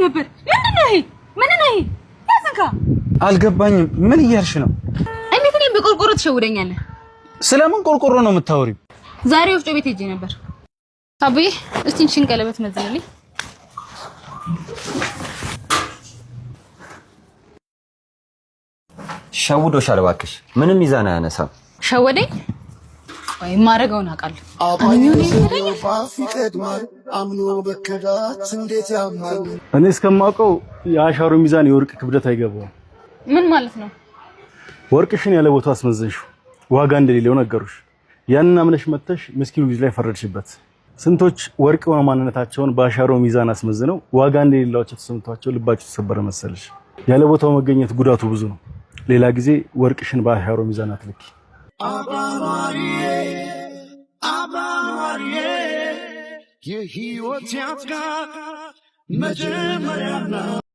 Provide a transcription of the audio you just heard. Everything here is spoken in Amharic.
ነበር ምንድነው ይሄ ምንድነው ይሄ ያዝንካ አልገባኝም ምን እያልሽ ነው እንዴት እኔም በቆርቆሮ ትሸውደኛለህ ስለምን ቆርቆሮ ነው የምታወሪው ዛሬ ወፍጮ ቤት ሄጄ ነበር አቡዬ እስቲ እንሽን ቀለበት መዝነልኝ ሸውዶሻል እባክሽ ምንም ሚዛን አያነሳም ሸወደኝ ወይ ማረጋውን አውቃለሁ አምኖ በከዳት እንዴት ያማል እኔ እስከማውቀው የአሻሮ ሚዛን የወርቅ ክብደት አይገባው ምን ማለት ነው ወርቅሽን ያለ ቦታው አስመዘንሽው ዋጋ እንደሌለው ነገሩሽ ያንና አምነሽ መተሽ ምስኪኑ ልጅ ላይ ፈረድሽበት ስንቶች ወርቅ ማንነታቸውን በአሻሮ ሚዛን አስመዝነው ዋጋ እንደሌላቸው ተሰምቷቸው ልባቸው ተሰበረ መሰለሽ ያለ ቦታው መገኘት ጉዳቱ ብዙ ነው ሌላ ጊዜ ወርቅሽን በአሻሮ ሚዛን አትልኪ አባማሪዬ የህይወት ያፍቃ መጀመሪያና